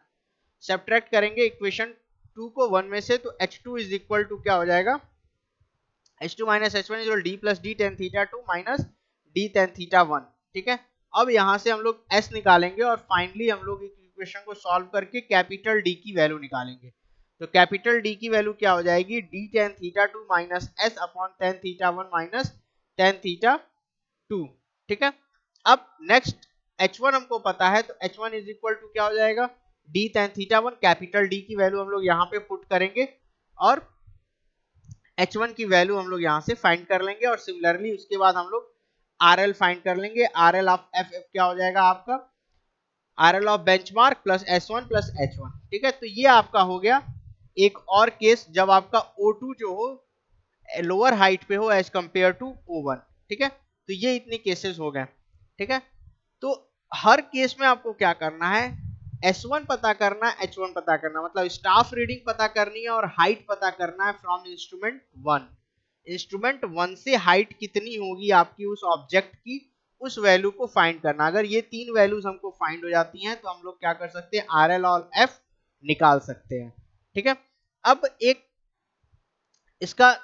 सब्ट्रैक्ट करेंगे इक्वेशन 2 को 1 में से, तो H2 इज इक्वल टू क्या हो जाएगा, H2 minus H1 is equal D plus D tan theta 2 minus D tan theta 1, ठीक है। अब यहां से हम लोग S निकालेंगे और फाइनली हम लोग इक्वेशन को सॉल्व करके कैपिटल D की वैल्यू निकालेंगे। तो कैपिटल D की वैल्यू क्या हो जाएगी, D tan theta 2 minus S upon tan theta 1 minus tan theta 2, ठीक है। अब नेक्स्ट H1 हमको पता है, तो H1 इज इक्वल टू क्या हो जाएगा, D tan theta 1, capital D की वैल्यू हम लोग यहाँ पे पुट करेंगे और H1 की वैल्यू हम लोग यहाँ से फाइंड कर लेंगे, और सिमिलरली उसके बाद हम लोग RL फाइंड कर लेंगे। RL ऑफ FF क्या हो जाएगा आपका, RL of benchmark plus S1 plus H1, ठीक है। तो ये आपका हो गया एक और केस जब आपका O2 जो हो लोअर हाइट पे हो एज कंपेयर टू O1, ठीक है। तो ये इतने केसेस हो गए, ठीक है। तो हर केस में आपको क्या करना है, S1 पता करना है, H1 पता करना, मतलब स्टाफ रीडिंग पता करनी है और हाइट पता करना है फ्रॉम इंस्ट्रूमेंट 1। इंस्ट्रूमेंट 1 से हाइट कितनी होगी आपकी उस ऑब्जेक्ट की, उस वैल्यू को फाइंड करना। अगर ये तीन वैल्यूज हमको फाइंड हो जाती हैं तो हम लोग क्या कर सकते हैं, RL और F निकाल सकते हैं, ठीक है। अब एक इसका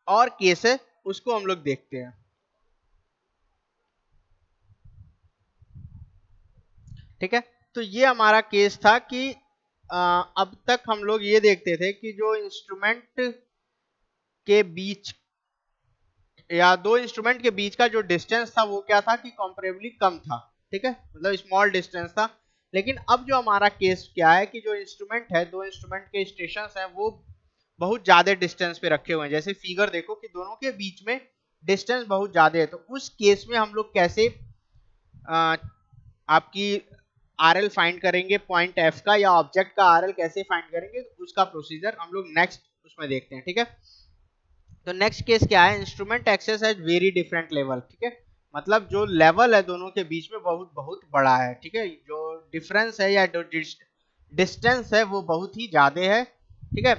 और केस है, उसको हम लोग देखते हैं, ठीक है। तो ये हमारा केस था कि अब तक हम लोग ये देखते थे कि जो इंस्ट्रूमेंट के बीच या दो इंस्ट्रूमेंट के बीच का जो डिस्टेंस था वो क्या था कि कंपैरेबली कम था, ठीक है, मतलब स्मॉल डिस्टेंस था। लेकिन अब जो हमारा केस क्या है कि जो इंस्ट्रूमेंट है, दो इंस्ट्रूमेंट के स्टेशन हैं वो बहुत ज्यादा डिस्टेंस पे रखे हुए हैं। जैसे फिगर देखो कि दोनों के बीच में डिस्टेंस बहुत ज्यादा है, तो उस केस में हम लोग कैसे आपकी RL फाइंड करेंगे पॉइंट F का, या ऑब्जेक्ट का RL कैसे फाइंड करेंगे, तो उसका प्रोसीजर हम लोग नेक्स्ट उसमें देखते हैं, ठीक है। तो नेक्स्ट केस क्या है, instrument axes at very different level, ठीक है, मतलब जो लेवल है दोनों के बीच में बहुत बहुत बड़ा है, ठीक है, जो डिफरेंस है या जो डिस्टेंस है वो बहुत ही ज्यादा है, ठीक है।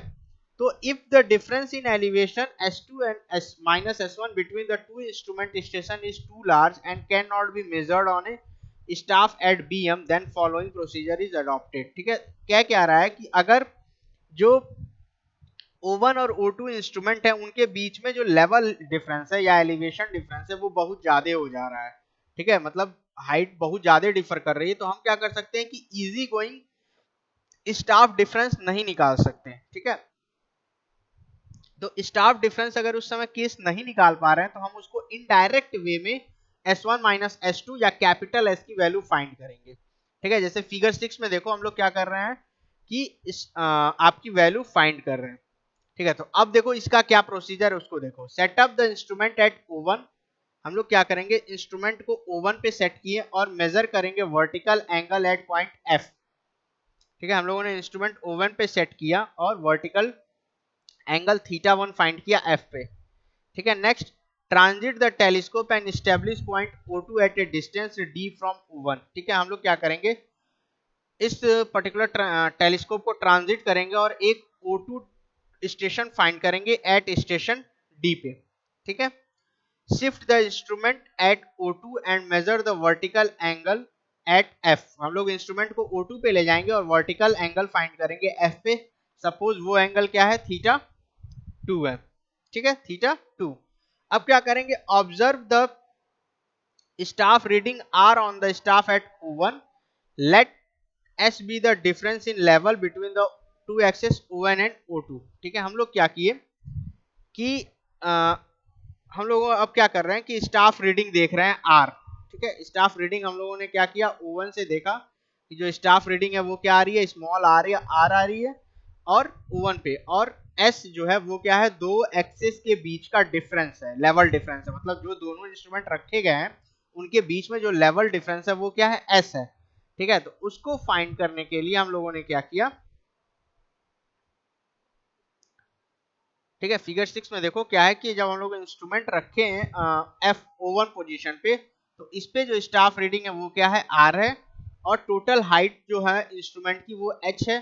तो if the difference in elevation S2 and S minus S1 between the two instrument station is too large and cannot be measured on a staff at BM, then following procedure is adopted, ठीक है। क्या कह रहा है कि अगर जो O1 और O2 इंस्ट्रूमेंट है उनके बीच में जो लेवल डिफरेंस है या एलिवेशन डिफरेंस है वो बहुत ज्यादा हो जा रहा है, ठीक है, मतलब हाइट बहुत ज्यादा डिफर कर रही है, तो हम क्या कर सकते हैं कि इजी गोइंग स्टाफ डिफरेंस नहीं निकाल सकते, ठीक है। तो स्टाफ डिफरेंस अगर उस समय केस नहीं निकाल पा रहे हैं तो हम उसको इनडायरेक्ट वे में S1 माइनस S2 या कैपिटल S की वैल्यू फाइंड करेंगे, ठीक है। जैसे फिगर 6 में देखो हम लोग क्या कर रहे हैं कि आपकी वैल्यू फाइंड कर रहे हैं, ठीक है। तो अब देखो इसका क्या प्रोसीजर है उसको देखो। Setup the instrument eight O1, हम लोग क्या करेंगे, इंस्ट्रूमेंट को O1 पे सेट किए और मेजर करेंगे vertical angle at point F। ठीक है, हम लोगों ने इंस्ट्रूमेंट O1 पे सेट किया और वर्टिकल एंगल θ1 फाइंड किया F पे। ठीक है, next transit the telescope and establish point O2 at a distance D from O1। ठीक है, हम लोग क्या करेंगे, इस पर्टिकुलर टेलीस्कोप को ट्रांजिट करेंगे और एक O2 स्टेशन फाइंड करेंगे एट स्टेशन D पे। ठीक है, shift the instrument at O2 and measure the vertical angle at F। हम लोग इंस्ट्रूमेंट को O2 पे ले जाएंगे और वर्टिकल एंगल फाइंड करेंगे F पे। सपोज वो एंगल क्या है, θ2 है। ठीक है, θ2। अब क्या करेंगे, observe the staff reading R on the staff at O1, let S be the difference in level between the two axes O1 and O2। ठीक है, हम लोग क्या किए कि हम लोग अब क्या कर रहे हैं कि स्टाफ रीडिंग देख रहे हैं R। ठीक है, स्टाफ रीडिंग हम लोगों ने क्या किया, O1 से देखा कि जो स्टाफ रीडिंग है वो क्या आ रही है, स्मॉल आ रही है, R आ रही है और O1 पे, और S जो है वो क्या है, दो एक्सेस के बीच का डिफरेंस है, लेवल डिफरेंस है। मतलब जो दोनों इंस्ट्रूमेंट रखे गए हैं उनके बीच में जो लेवल डिफरेंस है वो क्या है, S है। ठीक है, तो उसको फाइंड करने के लिए हम लोगों ने क्या किया, ठीक है, फिगर 6 में देखो क्या है कि जब हम लोग इंस्ट्रूमेंट रखे हैं F01 पोजीशन पे, तो इस पे जो स्टाफ रीडिंग है वो क्या है, R है, और टोटल हाइट जो है इंस्ट्रूमेंट की वो H है।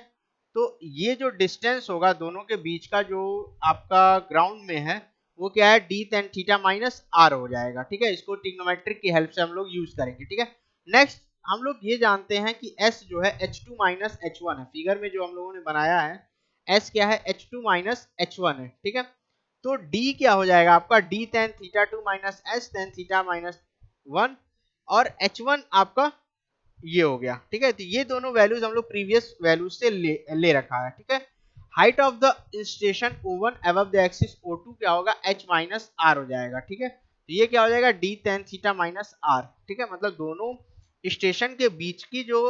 तो ये जो डिस्टेंस होगा दोनों के बीच का जो आपका ग्राउंड में है वो क्या है, d tan theta minus r हो जाएगा। ठीक है, इसको ट्रिग्नोमेट्रिक की हेल्प से हम लोग यूज करेंगे। ठीक है, नेक्स्ट हम लोग ये जानते हैं कि s जो है h2 माइनस h1 है। फिगर में जो हम लोगों ने बनाया है s क्या है, h2 माइनस h1 है। ठीक है, तो d क्या हो जाएगा आपका, d tan theta 2 minus s tan theta minus 1, और h1 आपका ये हो गया। ठीक है, तो ये दोनों वैल्यूज हम लोग प्रीवियस वैल्यूज से ले रखा है। ठीक है, height of the station O1 above the axis O2 क्या होगा, h माइनस r हो जाएगा। ठीक है, तो ये क्या हो जाएगा, d tan theta minus r। ठीक है, मतलब दोनों स्टेशन के बीच की जो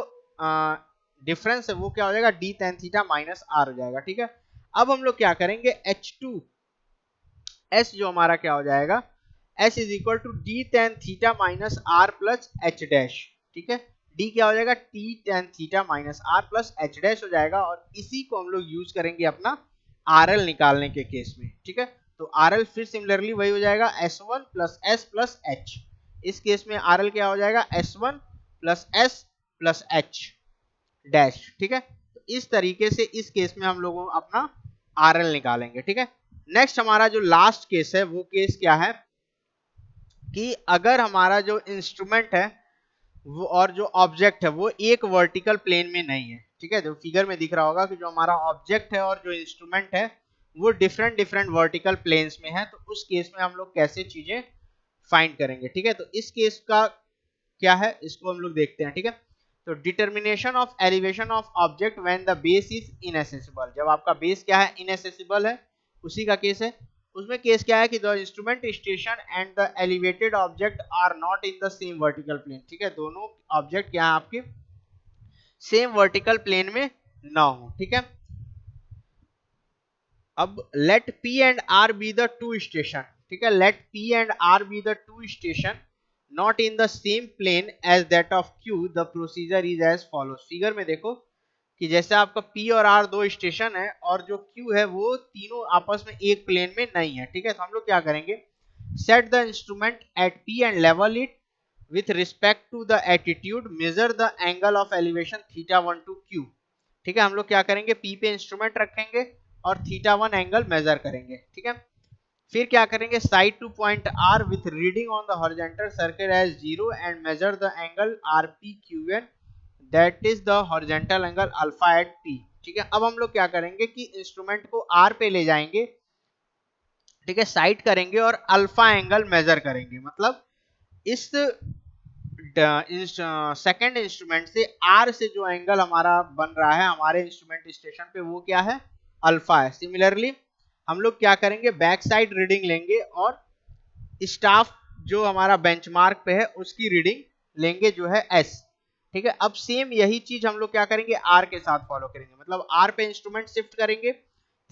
डिफरेंस है वो क्या हो जाएगा, d tan theta minus r हो जाएगा। ठीक है, अब हम लोग क्या करेंगे, h2 s जो हमारा क्या हो जाएगा, s is equal to d tan theta minus r plus h dash. ठीक है, d क्या हो जाएगा, t tan theta minus r plus h dash हो जाएगा, और इसी को हम लोग यूज करेंगे अपना RL निकालने के केस में। ठीक है, तो RL फिर सिमिलरली वही हो जाएगा, S1 plus S plus H। इस केस में RL क्या हो जाएगा, S1 plus S plus H dash. ठीक है, तो इस तरीके से इस केस में हम लोग अपना RL निकालेंगे। ठीक है, नेक्स्ट हमारा जो लास्ट केस है वो केस क्या है कि अगर हमारा जो इंस्ट्रूमेंट है वो और जो ऑब्जेक्ट है वो एक वर्टिकल प्लेन में नहीं है। ठीक है, जो फिगर में दिख रहा होगा कि जो हमारा ऑब्जेक्ट है और जो इंस्ट्रूमेंट है वो डिफरेंट डिफरेंट वर्टिकल प्लेन्स में है, तो उस केस में हम लोग कैसे चीजें फाइंड करेंगे। ठीक है, तो इस केस का क्या है इसको हम लोग देखते हैं। ठीक है, तो determination of elevation of object when the base is इनएसेसिबल। जब आपका बेस क्या है, इनएसेसिबल है, उसी का केस है। उसमें केस क्या है कि the instrument station and the elevated object are not in the same vertical plane. ठीक है, दोनों ऑब्जेक्ट क्या है आपके सेम वर्टिकल प्लेन में ना हो। ठीक है, अब let P and R be the two station. ठीक है, let P and R be the two station not in the same plane as that of Q, the procedure is as follows. Figure में देखो कि जैसे आपका P और R दो स्टेशन है और जो Q है वो तीनों आपस में एक प्लेन में नहीं है। ठीक है, तो हम लोग क्या करेंगे, set the instrument at P and level it with respect to the attitude, measure the angle of elevation θ1 to Q। ठीक है, हम लोग क्या करेंगे, P पे इंस्ट्रूमेंट रखेंगे और θ1 एंगल मेजर करेंगे। ठीक है, फिर क्या करेंगे, side two point R with reading on the horizontal circle as 0 and measure the angle RPQN, that is the horizontal angle alpha at P। ठीक है, अब हम लोग क्या करेंगे कि इंस्ट्रूमेंट को R पे ले जाएंगे, ठीक है, साइड करेंगे और अल्फा एंगल मेजर करेंगे। मतलब इस सेकेंड इंस्ट्रूमेंट से आर से जो एंगल हमारा बन रहा है हमारे इंस्ट्रूमेंट स्टेशन पे वो क्या है, अल्फा है। सिमिलरली हम लोग क्या करेंगे, बैक साइड रीडिंग लेंगे और स्टाफ जो हमारा बेंचमार्क पे है उसकी रीडिंग लेंगे जो है एस। ठीक है, अब सेम यही चीज हम लोग क्या करेंगे, आर के साथ फॉलो करेंगे। मतलब आर पे इंस्ट्रूमेंट शिफ्ट करेंगे,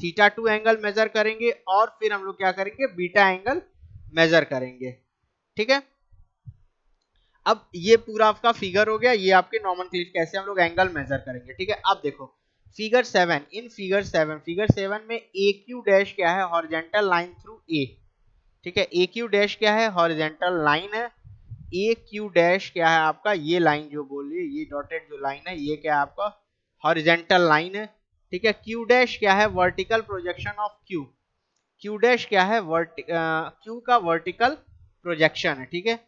थीटा 2 एंगल मेजर करेंगे और फिर हम लोग क्या करेंगे, बीटा एंगल मेजर करेंगे। ठीक है, अब ये पूरा आपका फिगर हो गया, ये आपके नॉमेनक्लेचर कैसे हम लोग एंगल मेजर करेंगे। ठीक है, अब देखो फिगर 7, इन फिगर 7 में ए क्यू डैश क्या है, हॉरिजॉन्टल लाइन थ्रू ए। ठीक है, ए क्यू डैश क्या है, हॉरिजॉन्टल लाइन है। ए क्यू डैश क्या है आपका, ये लाइन जो बोल रही है, ये डॉटेड जो लाइन है, ये क्या है आपका हॉरिजॉन्टल लाइन है। ठीक है, क्यू डैश क्या है, vertical projection of Q. Q dash क्या है, क्यू का वर्टिकल प्रोजेक्शन है। ठीक है,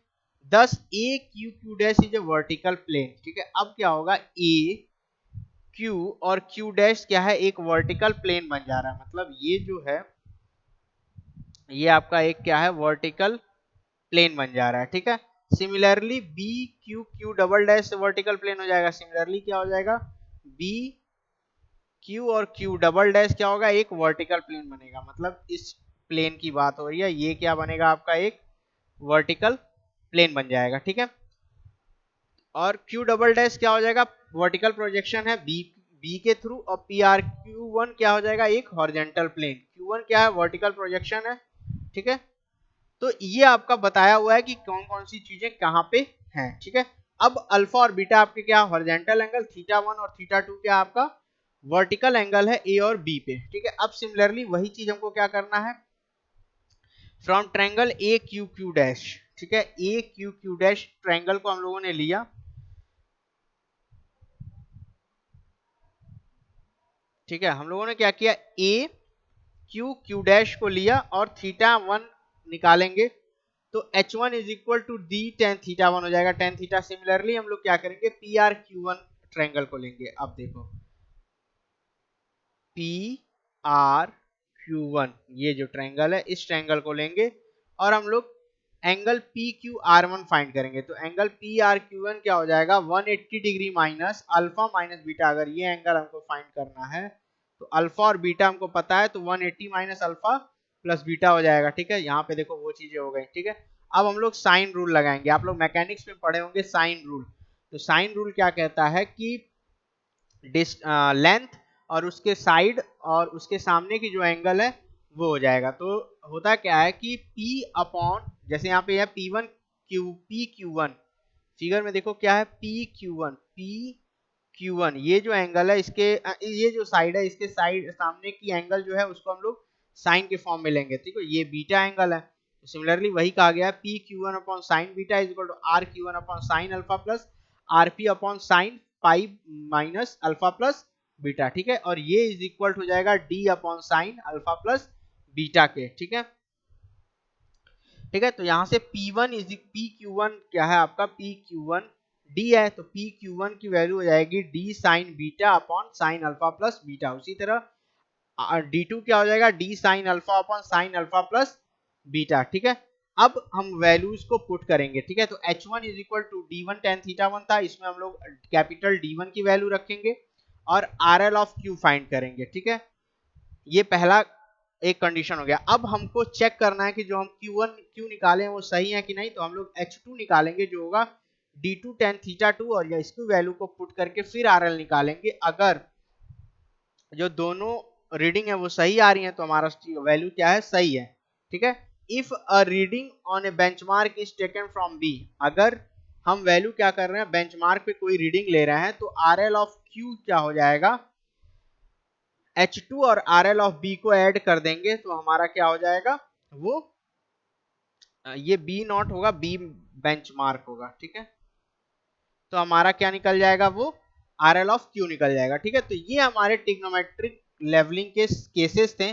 thus A Q Q dash is a vertical plane. ठीक है, अब क्या होगा, ए क्यू और क्यू डैश क्या है, एक वर्टिकल प्लेन बन जा रहा है, मतलब ये जो है ये आपका एक क्या है, वर्टिकल प्लेन बन जा रहा है। ठीक है, similarly B Q Q double dash से वर्टिकल प्लेन हो जाएगा। सिमिलरली क्या हो जाएगा, बी क्यू और क्यू डबल डैश क्या होगा, एक वर्टिकल प्लेन बनेगा। मतलब इस प्लेन की बात हो रही है, ये क्या बनेगा आपका एक वर्टिकल प्लेन बन जाएगा। ठीक है, और क्यू डबल डैश क्या हो जाएगा, वर्टिकल प्रोजेक्शन है बी बी के थ्रू, और पी आर क्यू वन क्या हो जाएगा, एक हॉरिजॉन्टल प्लेन। क्यू वन क्या है, वर्टिकल प्रोजेक्शन है। ठीक है, तो ये आपका बताया हुआ है कि कौन कौन सी चीजें कहां पे हैं। ठीक है, अब अल्फा और बीटा आपके क्या हॉरिजॉन्टल एंगल, थीटा 1 और थीटा 2 क्या आपका वर्टिकल एंगल है ए और बी पे। ठीक है, अब सिमिलरली वही चीज हमको क्या करना है, from triangle A Q Q dash. ठीक है, ए क्यू क्यू डैश ट्रायंगल को हम लोगों ने लिया। ठीक है, हम लोगों ने क्या किया, ए क्यू क्यू डैश को लिया और थीटा 1 निकालेंगे, तो H one is equal to D tan theta 1 हो जाएगा, टेन थीटा। सिमिलरली हम लोग क्या करेंगे, P R Q one triangle को लेंगे। अब देखो पी आर क्यू वन, ये जो ट्रायंगल है इस ट्रायंगल को लेंगे और हम लोग angle P Q R one find करेंगे। तो angle P R Q one क्या हो जाएगा, 180 degree minus alpha minus beta. अगर ये एंगल हमको फाइंड करना है तो अल्फा और बीटा हमको पता है, तो 180 माइनस अल्फा प्लस बीटा हो जाएगा। ठीक है, यहाँ पे देखो वो चीजें हो गई। ठीक है, अब हम लोग साइन रूल लगाएंगे। आप लोग मैकेनिक्स में पढ़े होंगे साइन रूल। तो साइन रूल क्या कहता है कि लेंथ और उसके साइड और उसके सामने की जो एंगल है वो हो जाएगा। तो होता क्या है कि P अपॉन, जैसे यहाँ पे है P1 P Q1, फिगर में देखो क्या है P Q1, ये जो एंगल है इसके ये जो साइड है इसके साइड सामने की एंगल जो है उसको हम लोग साइन के फॉर्म में लेंगे। ठीक है, ये बीटा एंगल है, तो सिमिलरली वही कहा गया है P Q1 upon sine beta is equal to R Q1 upon sine alpha plus R P upon sine pi minus alpha plus beta. ठीक है, और ये इज इक्वल हो जाएगा D upon sine alpha plus beta के। ठीक है, ठीक है, तो यहां से P1 is P Q one क्या है आपका, पी क्यू वन डी है, तो पी क्यू वन की वैल्यू हो जाएगी D sign beta upon sine alpha plus beta. उसी तरह डी टू क्या हो जाएगा, D sine alpha upon sine alpha plus beta. ठीक है, अब हम वैल्यूज को पुट करेंगे। ठीक है, तो h1 is equal to D one tan theta one था, इसमें हम लोग कैपिटल D1 की वैल्यू रखेंगे और RL ऑफ Q फाइंड करेंगे। ठीक है, ये पहला एक कंडीशन हो गया। अब हमको चेक करना है कि जो हम Q1 Q निकाले हैं वो सही है कि नहीं, तो हम लोग H2 निकालेंगे जो होगा D2 टेन थीटा 2 और या इसकी वैल्यू को पुट करके फिर RL निकालेंगे। अगर जो दोनों रीडिंग है वो सही आ रही है तो हमारा वैल्यू क्या है, सही है। ठीक है, if a reading on a benchmark is taken from B, अगर हम वैल्यू क्या कर रहे हैं, बेंचमार्क पे कोई रीडिंग ले रहे हैं, तो RL ऑफ Q क्या हो जाएगा, H2 और RL ऑफ B को ऐड कर देंगे तो हमारा क्या हो जाएगा, वो ये B नॉट होगा, B बेंचमार्क होगा। ठीक है, तो हमारा क्या निकल जाएगा, वो RL ऑफ Q निकल जाएगा। ठीक है, तो ये हमारे ट्रिग्नोमेट्रिक लेवलिंग के केसेस थे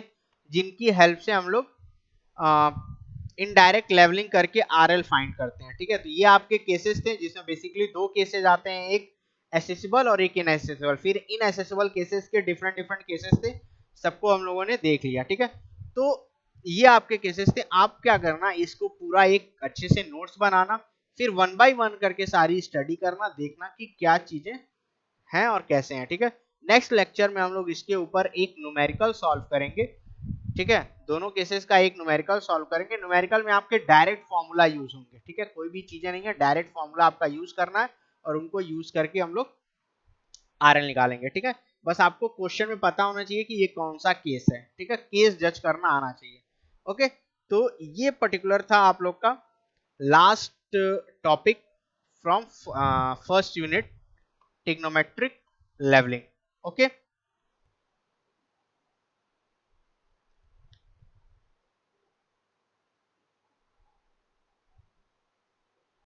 जिनकी हेल्प से हम लोग इनडायरेक्ट लेवलिंग करके RL फाइंड करते हैं। ठीक है, तो ये आपके केसेस थे जिसमें बेसिकली दो केसेस आते हैं, एक एसेसिबल और एक इनएसेसिबल। फिर इनएसेसिबल केसेस के डिफरेंट डिफरेंट केसेस थे, सबको हम लोगों ने देख लिया। ठीक है, तो ये आपके केसेस थे। आप क्या करना, इसको पूरा एक अच्छे से नोट्स बनाना, फिर वन बाय वन करके सारी स्टडी करना, देखना कि क्या चीजें हैं और कैसे हैं। ठीक है, नेक्स्ट लेक्चर में हम लोग इसके ऊपर एक न्यूमेरिकल सॉल्व करेंगे। ठीक है, दोनों केसेस का एक न्यूमेरिकल सॉल्व करेंगे। न्यूमेरिकल में आपके डायरेक्ट फॉर्मूला यूज होंगे। ठीक है, कोई भी चीजें नहीं है, डायरेक्ट फॉर्मूला आपका यूज करना है और उनको यूज करके हम लोग RL निकालेंगे। ठीक है, बस आपको क्वेश्चन में पता होना चाहिए कि ये कौन सा केस है, ठीक है, केस जज करना आना चाहिए। ओके, तो ये पर्टिकुलर था आप लोग का last topic from first unit, trigonometric levelling. Okay.